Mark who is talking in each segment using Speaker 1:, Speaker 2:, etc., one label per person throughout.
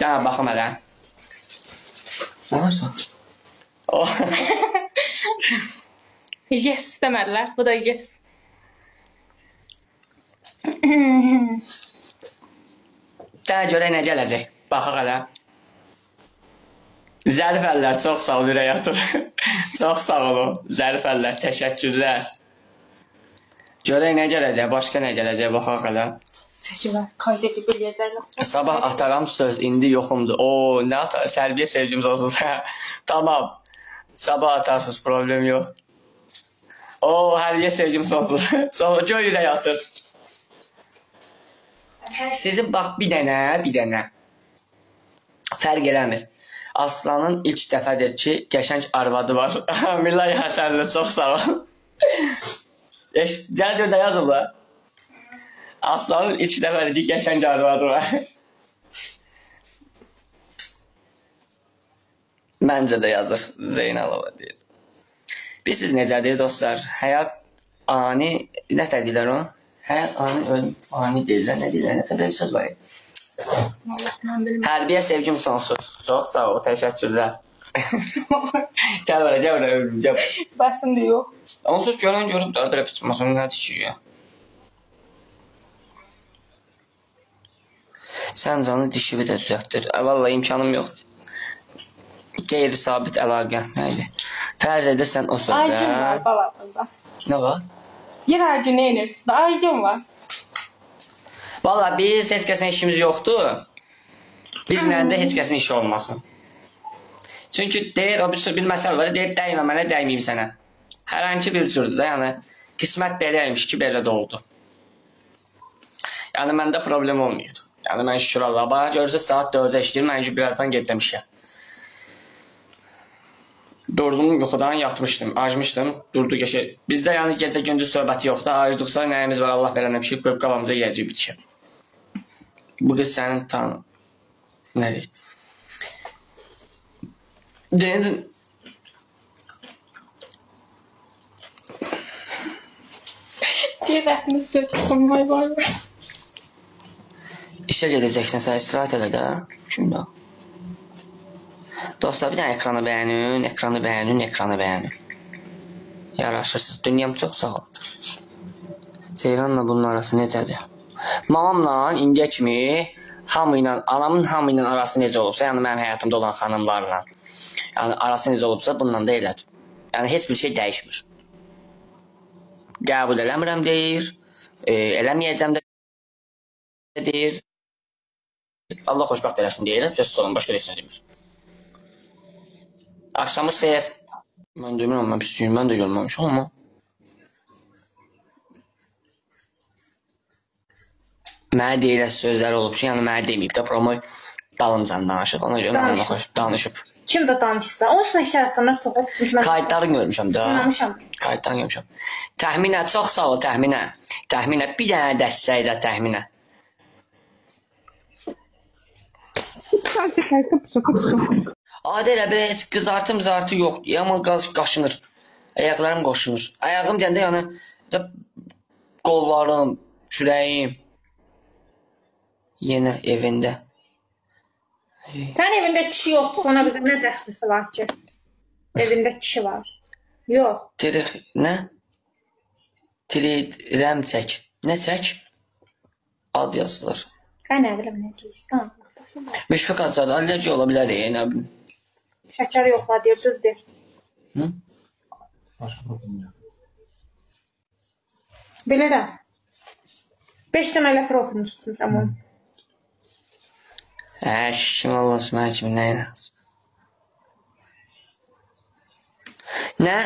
Speaker 1: Cənab, baxım hələ. Nə varsa?
Speaker 2: Yes istəmədilər. Bu da yes.
Speaker 1: Sənə görə nə gələcək? Baxaq hələ. Zərif əllər, çox sağ ol, ürək atır. Çox sağ olun, zərif əllər, təşəkkürlər. Görək nə gələcək, başqa nə gələcək, baxaq hələ.
Speaker 2: Çəkilər, qayda edib eləyəcərlər.
Speaker 1: Sabah ataram söz, indi yoxumdur. Oo, nə atar, sərbiyə sevgimiz olsun. Tamam, sabah atarsınız, problem yox. Oo, hərbiyə sevgimiz olsun. Sonra göy ürək atır. Sizin bax bir dənə fərq eləmir. Aslanın ilk dəfədir ki, qəşəng arvadı var. Millay Həsənli, çox sağ ol. Gəl gör də yazıblar. Aslanın ilk dəfədir ki, qəşəng arvadı var. Məncə də yazır Zeynalova deyir. Bilirsiniz necədir dostlar? Həyat ani, nə deyirlər o? Həyat ani, ölüm ani deyirlər, nə deyirlər, nə təbii bir söz var. Hərbiyə sevgim sonsuz. Çox sağ ol, təşəkkürlər. Gəl bura, ölüm, gəl.
Speaker 2: Bəsim də yox.
Speaker 1: Onsuz görən görüb da, belə piçmasını nə tikir ya? Sən canı dişivi də düzəltdir. Vallahi imkanım yoxdur. Qeyri-sabit əlaqə, nə idi? Fərz edirsən o sözdə.
Speaker 2: Aycım var balamızda.
Speaker 1: Nə var?
Speaker 2: Yer hər gün nə inirsiz? Aycım var.
Speaker 1: Valla biz heç kəsin işimiz yoxdur. Bizlə də heç kəsin işi olmasın. Çünki deyir, o bir məsələ var, deyir, dəymə mənə, dəyməyim sənə. Hər hangi bir cürdür da, yəni qismət beləymiş ki, belə də oldu. Yəni məndə problem olmayıb. Yəni mən şükür Allah'a, bax, görürsünüz saat 4-də işləyir, mən ki, birazdan gedəcəm işə. Durdum, yuxudan yatmışdım, acmışdım, durdu geçə. Bizdə yəni gecə gündüz söhbəti yoxdur, acdıqsa nəyimiz var, Allah verənə bir şey, qoyub qabamıza yiyəcək bir şey. Bu qız sənin tanı. Nə deyil? Deyəndə...
Speaker 2: Bir rəhminiz sökülmay var.
Speaker 1: İşə gedəcəksən, sən istirahət elə də. Kimdə? Dostlar, bir dənə ekranı bəyənin. Yaraşırsınız. Dünyam çox sağ oldur. Ceyranla bunun arası necədir? Mamamla indiyə kimi anamın hamı ilə arası necə olubsa, yəni mənim həyatımda olan xanımlarla yəni arası necə olubsa, bununla da elədir. Yəni heç bir şey dəyişmir. Qəbul eləmirəm deyir, eləməyəcəm də deyir. Allah xoşbəxt eləsin deyirəm, söz olun, başqa deyilsin demir. Axşamı xeyir. Mən demirəm, mən pisiyim, mən də görməmişəm amma. Mənə deyilə sözlər olub ki, yəni mənə deməyib də, promoy dalımcan danışıb, ona görə mən ona xoş danışıb.
Speaker 2: Kim də danışsa, onun üçün işarətləmə soxub düşmən.
Speaker 1: Kayıtlarını görmüşəm də.
Speaker 2: Sınlamışam.
Speaker 1: Kayıtlarını görmüşəm. Təxminə, çox sağ ol, təxminə. Təxminə, bir dənə dəstəklə təxminə. Adə elə belə heç qızartı yoxdur, amma qaşınır. Ayaqlarım qoşunur. Ayağım deyəndə yəni qollarım, kürəyim. Yenə evində.
Speaker 2: Sən evində kişi yoxdur, sana bizə nə dəxlisi var ki? Evində kişi var. Yox.
Speaker 1: Nə? Rəm çək. Nə çək? Ad yazılır.
Speaker 2: Sən nə biləm nə deyirsən?
Speaker 1: Müşfiq acadı, allergiya ola bilər, nə bilim.
Speaker 2: Şəkər yoxla deyir, düz deyir.
Speaker 1: Hı?
Speaker 2: Bilirəm. 5 dənə elə profilini tuturam onu.
Speaker 1: Kim olursa mən kimi nə inanır? Nə?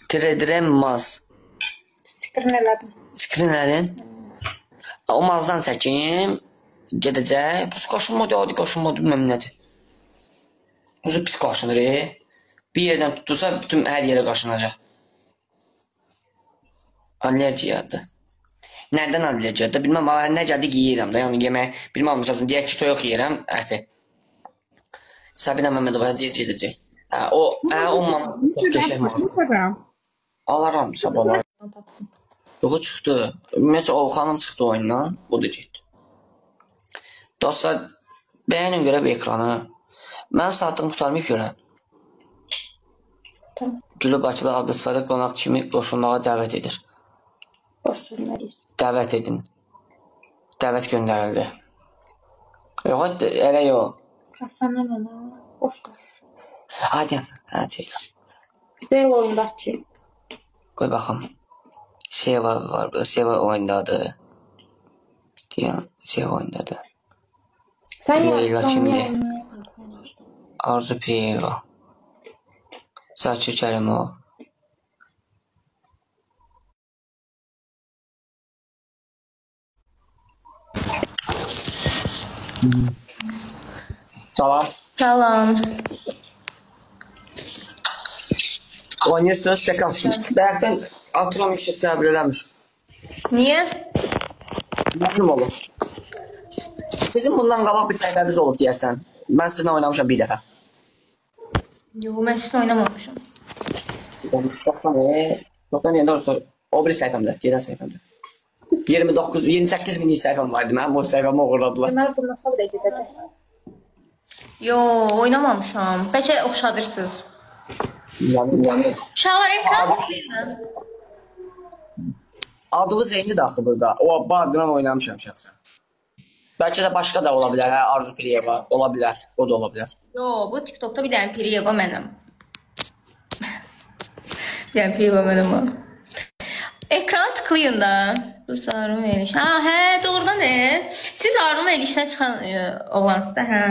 Speaker 1: Tridiremmaz.
Speaker 2: Stikrin elədim.
Speaker 1: Stikrin elədin? O mazdan çəkim. Gedəcək. Pis qaşınmadı, adi qaşınmadı, bilməm nədir. Uzun pis qaşınır. Bir yerdən tutulsa bütün hər yerə qaşınacaq. Allergiyadır. Nədən allergiyadır? Bilməm, nə gəldi yeyirəm da. Yəni yemək, bilməm, məsələn, deyək ki, toyuq yeyirəm, əti. Səbinə Məmmədova gedəcək. O mana çox qəşəng mana. Alaram sabahlar. Yoxu çıxdı. Ümumiyyətlə, o xanım çıxdı oyundan, o da getdi. Dostlar, bəyənin görə bir ekranı. Mənim saatlığım tutarmayıb görən.
Speaker 2: Tamam.
Speaker 1: Gülü Bakıda adlı istifadə qonaq kimi qoşulmağa dəvət edir.
Speaker 2: Boş sözlər.
Speaker 1: Dəvət edin. Dəvət göndərildi. Yox, elə yox.
Speaker 2: Hasanın ona. Boş ver.
Speaker 1: Hadi, çəklə.
Speaker 2: Deyil oyundakı.
Speaker 1: Qoy baxım. Seva var, Seva oyundadır. Deyən, Seva oyundadır.
Speaker 2: Sən
Speaker 1: Leyla kimdir?
Speaker 2: ya.
Speaker 1: Arzu Piriyeva. Sakir Kərimov. Salam.
Speaker 3: Salam.
Speaker 1: Oynayırsınız, tekrar. Bəyəkdən atıram işi qəbul eləmir.
Speaker 3: Niyə?
Speaker 1: Mənim olur. Bizim bundan qabaq bir səhifəmiz olub deyəsən. Mən sizinlə oynamışam bir dəfə.
Speaker 3: Yox, mən sizlə oynamamışam.
Speaker 1: Çoxdan yəndə olursa, o bir səhifəmdə, gedən səhifəmdə. 28 minlik səhifəm vardı, mənim o səhifəmi uğurladılar.
Speaker 2: Deməli bundan sonra da gedəcək.
Speaker 3: Yox, oynamamışam. Bəlkə oxşadırsınız.
Speaker 1: Yəni,
Speaker 3: Uşaqlar ekran tıklayın.
Speaker 1: adığı Zeyni daxil burada. O adından oynamışam şəxsən. Bəlkə də başqa da ola bilər, hə, Arzu Piriyeva ola bilər, o da ola bilər.
Speaker 3: Yox, bu TikTokda bir dənə Piriyeva mənəm. Bir dənə Piriyeva mənəm o. Ekran tıklayın da. Bu Arun Eliş. Ha, hə, doğrudan ne? Siz Arun Eliş'dən çıxan oğlansınız da, hə?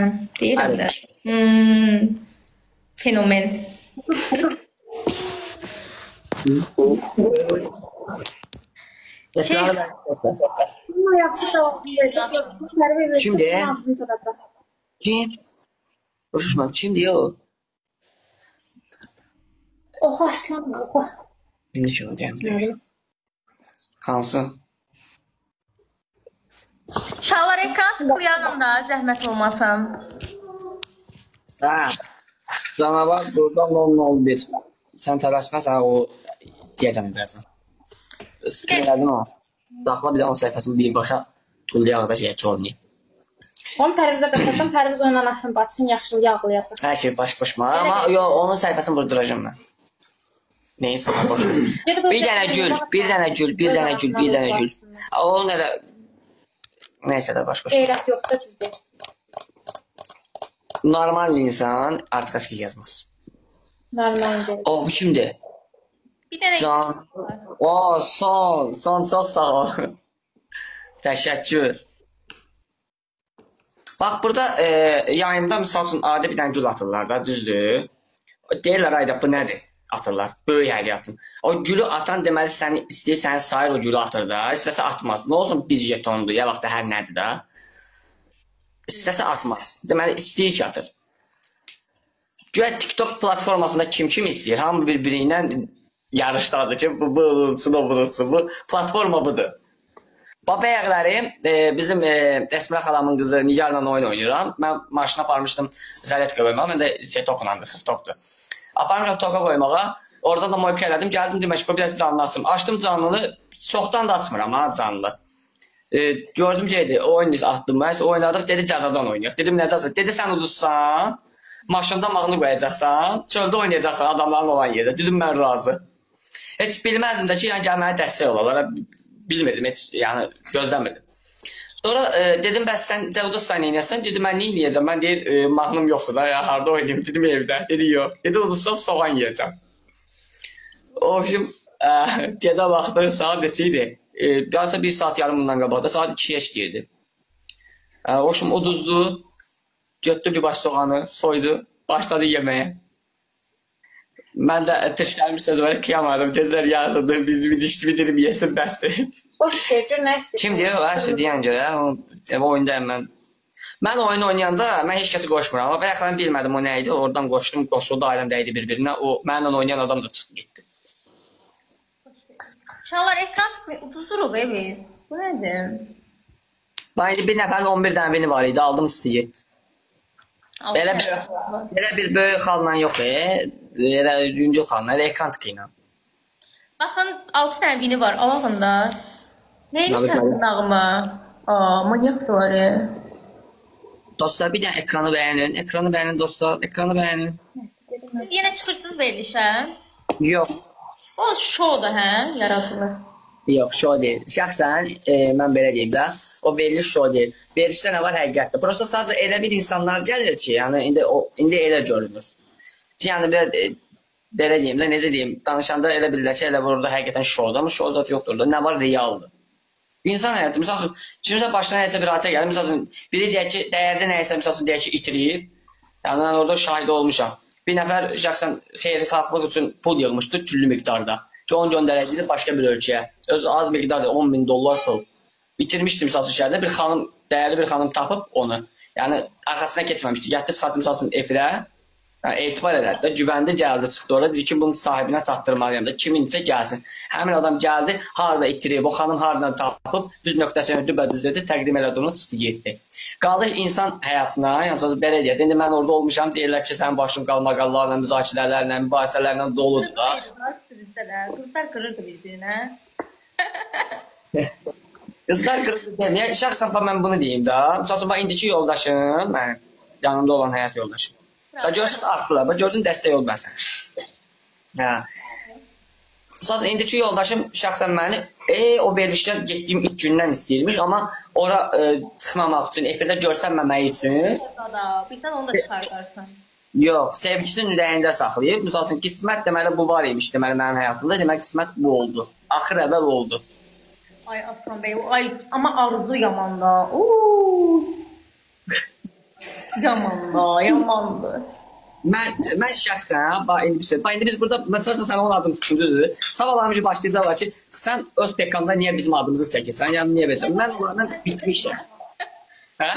Speaker 3: Deyirəm də. Fenomen.
Speaker 1: Ekranı
Speaker 2: Bunu yaxşı da
Speaker 1: Kimdir? Kim? Boşuşmam, kimdir o?
Speaker 2: Oxu aslan, oxu.
Speaker 1: Şimdi ki o deyəm. Hansı?
Speaker 3: Uşaqlar ekran tıklayalım da, zəhmət olmasam.
Speaker 1: Hə. Canavar buradan 10-11. Sən tələsməsən o deyəcəm birazdan. Sıkıntı o. Daxla bir də onun səhifəsini birbaşa tullayaq da şeyə olmayayım.
Speaker 2: Onu Pərvizə qatacam, Pərviz oynanasın, batsın, yaxşı yağlayacaq.
Speaker 1: Hər şey baş-başma. Amma yox, onun səhifəsini vurduracam mən. Neysə, boş. Bir dənə gül, bir dənə gül, bir dənə gül, bir dənə gül. O nələ... Neysə də baş-başma.
Speaker 2: Qeyrət yoxdur, düz deyil.
Speaker 1: Normal insan artkaski yazmaz.
Speaker 2: Normal deyil.
Speaker 1: O, bu kimdir?
Speaker 3: Bir dənə
Speaker 1: Can. O, son çox sağ ol. Təşəkkür. Bax, burada yayında misal üçün adi bir dənə gül atırlar da, düzdür. Deyirlər, ayda, bu nədir? Atırlar, böyük həliyyatın. O gülü atan deməli, səni istəyir, səni sayır o gülü atır da, istəsə atmaz. Nə olsun, bir jetondur, ya vaxt da hər nədir da. İstəsə atmaz. Deməli, istəyir ki, atır. Güya TikTok platformasında kim istəyir, hamı bir-biri ilə yarışdadır ki, bu bulunsun, o bulunsun, bu platforma budur. Bəyəqlərim, bizim Əsmərə xalamın qızı Nigarla oyun oynayıram. Mən maşına aparmışdım zələtka qoymağa, mən də tokunandı, sırf tokdur. Aparmışam toka qoymağa, orada da moyka elədim, gəldim demək ki, biraz canlı açım. Açdım canlını, çoxdan da açmıram ha canlı. Gördüm şeydi, oyun atdım, mən oynadıq, dedi cəzadan oynayaq. Dedim nə cəza? Dedi sən uduzsan, maşında mağını qoyacaqsan, çöldə oynayacaqsan adamların olan yerdə. Dedim mən razı. Heç bilməzdim də ki, yəni gəlməyə dəstək olarlar. Bilmirdim, heç yəni gözləmirdim. Sonra dedim, bəs sən uduzsan oynayacaqsan, dedi mən nə yiyəcəm? Mən deyir, mahnım yoxdur da, ya harda oynayayım? Dedim evdə, dedi yox. Dedi udursam soğan yiyəcəm. O gün gecə vaxtı saat neçəydi? Yarısa bir saat yarım bundan qabaqda, saat 2-yə işləyirdi. O gün uduzdu, götdü bir baş soğanı, soydu, başladı yeməyə. Mən də tırşlarmış söz var, kıyamadım. Dedilər, yazıldı, bir dişli dilim yesin, bəsdir.
Speaker 2: Boş deyil, gör nə istəyir.
Speaker 1: Kim deyir? Hər şey deyən görə, oyundayım mən. Mən oyun oynayanda, mən heç kəsi qoşmuram. Amma bəyəklərini bilmədim o nə idi. Oradan qoşdum, qoşuldu, ailəm dəydi bir-birinə. O, mənimlə oynayan adam da çıxdı, getdi.
Speaker 3: Uşaqlar ekran uduzuruq biz. Bu nədir?
Speaker 1: Mən indi bir nəfərin 11 dənə beni var idi, aldım isti getdi. Belə bir böyük xalla yox, elə yüngül xalla, elə ekran tıkıyla.
Speaker 3: Baxın, 6 dənə bini var, alağın da. Neyini sən dağıma? Manyak var.
Speaker 1: Dostlar bir dənə ekranı bəyənin. Ekranı bəyənin dostlar. Ekranı bəyənin.
Speaker 3: Siz yenə çıxırsınız verilişə.
Speaker 1: Yox.
Speaker 3: O şouda, hə? Yaradılır.
Speaker 1: Yox, şou deyil. Şəxsən mən belə deyim də, o veriliş şou deyil. Verilişdə nə var həqiqətdə? Prosta sadəcə elə bir insanlar gəlir ki, yəni indi elə görünür. Ki, yəni belə deyim də, necə deyim, danışanda elə bilirlər ki, elə burada həqiqətən şoudur, amma şou zat yoxdur da. Nə var, realdır. İnsan həyatı, misal üçün, kimsə başına nəsə bir hadisə gəlir, misal üçün, biri deyək ki, dəyərli nəyisə, misal üçün, deyək ki, itiriyib, yəni mən orada şahid olmuşam. Bir nəfər şəxsən xeyri xalqlıq üçün pul yığmışdı, küllü miqdarda. Ki, onu göndərəcəkdi başqa bir ölkəyə. Öz az miqdarda $10.000 pul. Bitirmişdi, misal üçün, şəhərdə bir xanım, dəyərli bir xanım tapıb onu. Yəni, arxasına keçməmişdi. Gətdi, çıxartdı, misal üçün, efirə. Yəni, etibar edər də, güvəndə gəldi, çıxdı orada, dedi ki, bunu sahibinə çatdırmalıyım da, kiminsə gəlsin. Həmin adam gəldi, harada itirib, o xanım haradan tapıb, düz nöqtəsini dübədüz dedi, təqdim elədi onu, çıxdı getdi. Qalır insan həyatına, yəni belə deyək, indi mən orada olmuşam, deyirlər ki, sənin başın qalmaqallarla, müzakirələrlə, mübahisələrlə doludur da.
Speaker 3: Qızlar qırırdı bir-birinə.
Speaker 1: Qızlar qırırdı deməyək, şəxsən mən bunu deyim da, məsələn, indiki yoldaşım, mənim yanımda olan həyat yoldaşım. Görsən artdılar, gördün dəstək oldu mən sənə. Hə. Məsələn, indiki yoldaşım şəxsən məni o verilişdən getdiyim ilk gündən istəyirmiş, amma ora çıxmamaq üçün, efirdə görsənməmək üçün...
Speaker 3: Birdən onu da çıxardarsan.
Speaker 1: Yox, sevgisinin ürəyində saxlayıb. Məsələn, qismət deməli bu var imiş, deməli mənim həyatımda, deməli qismət bu oldu. Axır əvvəl oldu.
Speaker 3: Ay Aslan bəy, ay, amma arzu yaman da. Yamandır.
Speaker 1: Mən şəxsən, indi biz burada, məsələn, sən onun adını tutdun, düzdür? Savalarımızı başlayacaqlar ki, sən öz pekanda niyə bizim adımızı çəkirsən, yəni niyə versən? Mən onlardan bitmişəm. Hə?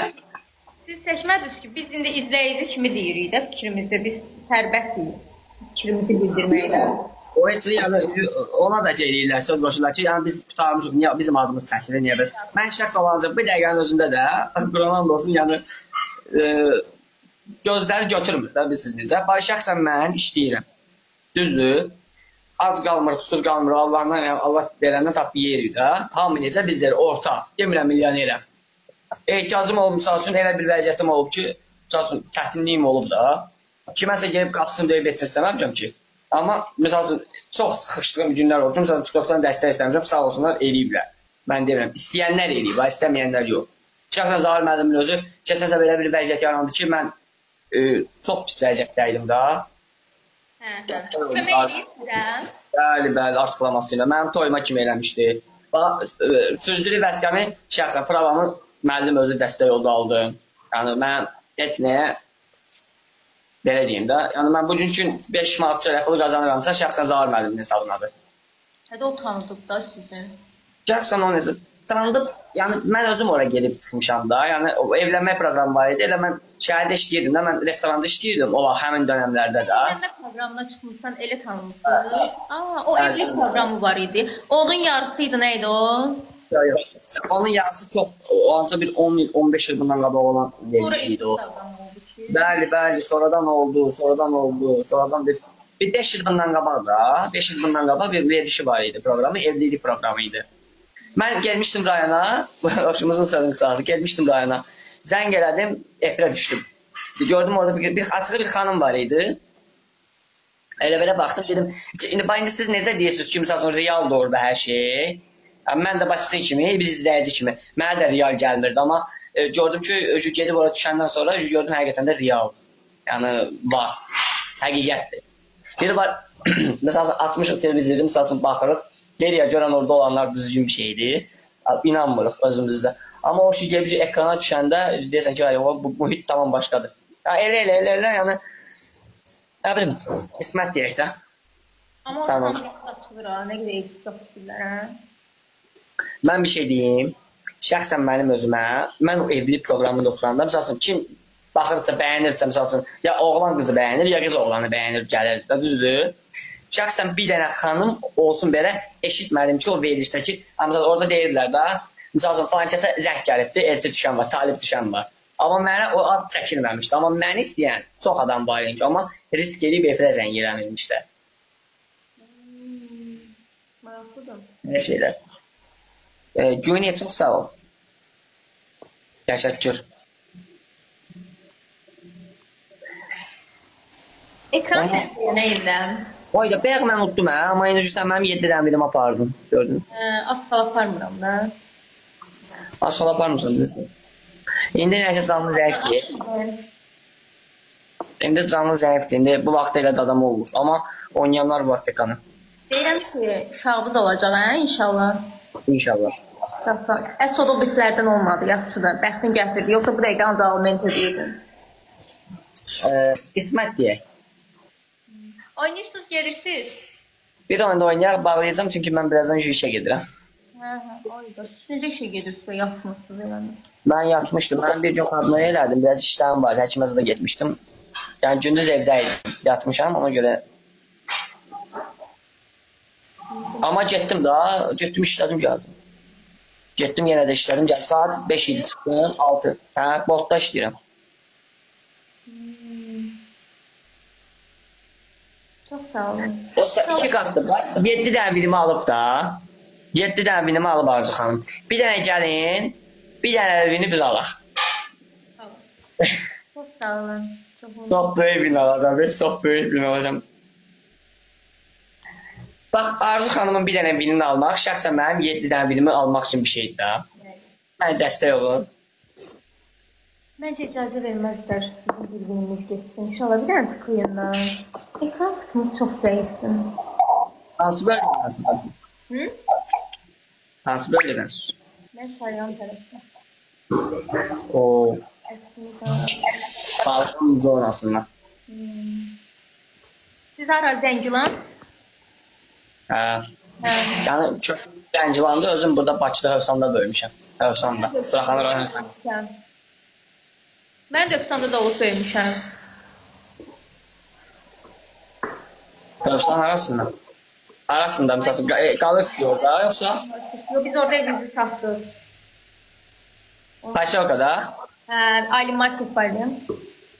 Speaker 3: Siz seçmədiniz ki, biz indi izləyici kimi deyirik də fikrimizi, biz sərbəstik fikrimizi bildirməklə.
Speaker 1: O heç yəni ona da eləyirlər, söz qoşurlar ki, yəni biz tutarmışıq, niyə bizim adımız çəkilir, niyə ver? Mən şəxs olacaq bir dəqiqənin özündə də, Qur'an olsun, yəni gözləri götürmür də bilsinizdə. Şəxsən mən işləyirəm. Düzdür? Az qalmır, xüsus qalmır, Allah verəndən tapı yerik də. Hamı necə bizləri orta, demirəm milyonerəm. Ehtiyacım olub, misal üçün, elə bir vəziyyətim olub ki, misal üçün, çətinliyim olub da. Kiməsə gelib qapısını döyüb etsinəməmişəm ki. Amma, misal üçün, çox sıxışdığım günlər olub ki, misal TikTok'dan dəstək istəmişəm, sağ olsunlar, eləyiblər. Mən demirəm, istəyənlər eləyib, istəməyənlər yox. Şəxsən Zahir müəllimin özü, keçən səfər elə bir vəziyyət yarandı ki, mən çox pis vəziyyətdəydim da.
Speaker 3: Kömək eləyib sizə?
Speaker 1: Bəli, artıqlaması ilə. Mənim toyuma kimi eləmişdi. Sürücülük vəzifəmi şəxsən proqramı müəllim özü dəstək oldu aldım. Yəni, mən heç nəyə belə deyim də. Yəni, mən bugünkü 5 manat çörək pulu qazanıramsa, şəxsən Zahir müəllimin hesabınadır.
Speaker 3: Hədə o tanıdıb da sizi?
Speaker 1: Şəxsən o necə tanıdıb, yəni mən özüm oraya gedib çıxmışam da. Yəni, evlənmək proqramı var idi. Elə mən şəhərdə işləyirdim də, mən restoranda işləyirdim o həmin dönəmlərdə də.
Speaker 3: Evlənmə proqramına çıxmışsan, elə tanımısınız. O evlilik proqramı var idi. Onun yarısı idi, nə idi o?
Speaker 1: Yox. Onun yarısı çox, o ancaq bir 10 il, 15 il bundan qabaq olan veriliş idi o. Bəli, sonradan oldu. Sonradan bir 5 il bundan qabaq da, 5 il bundan qabaq bir verilişi var idi proqramı, evlilik proqramı idi. Mən gelmişdim rayona, başımızın sözün qısası, gelmişdim rayona. Zəng elədim, efirə düşdüm. Gördüm orada açığı bir xanım var idi. Elə-belə baxdım, dedim, indi siz necə deyirsiniz ki, misal realdır orada hər şey. Mən də sizin kimi, biz izləyici kimi. Mənə də real gəlmirdi, amma gördüm ki, gedib oraya düşəndən sonra gördüm həqiqətən də real. Yəni, var, həqiqətdir. Biri var, məsələn, açmışıq televizyoru, məsələn, baxırıq. Geriyə görən orada olanlar düzgün bir şeydir. İnanmırıq özümüzdə. Amma o şey gəlib ekrana düşəndə deyirsən ki, bu mühit tamam başqadır. Elə, yəni, nə bilim, qismət deyək də.
Speaker 3: Amma o tamam satılır ha, nə qədər eksik satılırlar ha?
Speaker 1: Mən bir şey deyim, şəxsən mənim özümə, mən o evlilik proqramında oturanda, misal üçün, kim baxırsa, bəyənirsə, misal üçün, ya oğlan qızı bəyənir, ya qız oğlanı bəyənir, gəlir, düzdür. Şəxsən bir dənə xanım olsun belə eşitmədim ki, o verilişdəki, orada deyirlər da, misal üçün, falan kəsə zəng gəlibdir, elçi düşən var, talib düşən var. Amma mənə o ad çəkilməmişdi. Amma məni istəyən çox adam var ki, amma risk edib efirə zəng eləmirmişlər.
Speaker 3: Maraqlıdır.
Speaker 1: Nə şeylər. Güveniyə çox sağ ol. Təşəkkür.
Speaker 3: Ekran nə edirəm?
Speaker 1: Vay da, bayaq mən unutdum hə, amma indi sən mənim 7 dənə bilim apardın, gördün.
Speaker 3: Asfal aparmıram da.
Speaker 1: Asfal aparmısan düzdür. İndi nəsə canlı zəifdir. İndi canlı zəifdir, indi bu vaxt elə də adam olmur. Amma oynayanlar var pekanı.
Speaker 3: Deyirəm ki, uşağımız olacaq hə, inşallah.
Speaker 1: İnşallah.
Speaker 3: Sağ. Otobüslərdən olmadı, yaxşıdır. Bəxtin gətirdi. Yoxsa bu dəqiqə ancaq alment edirdin.
Speaker 1: İsmət deyək.
Speaker 3: Oynayırsınız, gelirsiniz.
Speaker 1: Bir oyunda oynayaq, bağlayacağım çünki mən birazdan işə gedirəm.
Speaker 3: Ayda. Siz işə gedirsiniz, yatmırsınız eləmi?
Speaker 1: Mən yatmışdım, mən bir gün kadroya elədim, biraz işlərim var, həkimə də getmişdim. Yəni gündüz evdəydim, yatmışam, ona görə. Amma getdim işlədim, gəldim. Getdim yenə də işlədim, gəldim. Saat 5 idi çıxdım, 6. Hə, boltda işləyirəm.
Speaker 3: Çox sağ olun.
Speaker 1: Dosta 2 qatdır var. 7 dənə bilimi alıb da. 7 dənə bilimi alıb Arzu xanım. Bir dənə gəlin, bir dənə də bilimi biz alaq.
Speaker 3: Çox sağ olun.
Speaker 1: Çox böyük bilim alacam, çox böyük bilim alacam. Bax, Arzu xanımın bir dənə bilini almaq, şəxsən mənim 7 dənə bilimi almaq üçün bir şeydir da. Mənə dəstək olun.
Speaker 3: Məncə icazə verməzlər bizim bilgimiz getsin. İnşallah bir dənə tıklayın da. Ekran tıkımız çox zəifdir.
Speaker 1: Hansı bölgədənsiniz? Hansı bölgədənsiniz?
Speaker 3: Mən Sarıyan tərəfdə.
Speaker 1: O,
Speaker 3: Əslində.
Speaker 1: Balkan zonasından.
Speaker 3: Siz hara Zəngilan?
Speaker 1: Hə. Yəni çox Zəngilanda özüm burada Bakıda Hövsanda böyümüşəm. Hövsanda. Suraxanı rayon Hövsanda.
Speaker 3: Mən də Hövsanda da olub böyümüşəm.
Speaker 1: Hövsan arasında. Arasında məsələn qalırsınız orada yoxsa?
Speaker 3: Yox, biz orada evimizi satdıq.
Speaker 1: Paşokada?
Speaker 3: Hə, Ali Market var ya.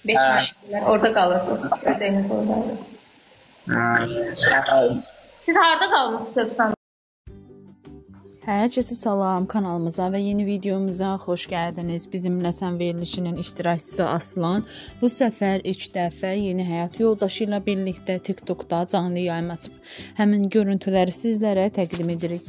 Speaker 3: 5 marketlər. Orada qalırdıq. Öz evimiz oradaydı. Siz harada qalmışsınız Hövsanda?
Speaker 4: Hər kəsə salam, kanalımıza və yeni videomuza xoş gəldiniz. Bizimlə sən verilişinin iştirakçısı Aslan bu səfər ilk dəfə yeni həyat yoldaşı ilə birlikdə TikTokda canlı yayım açıb. Həmin görüntüləri sizlərə təqdim edirik.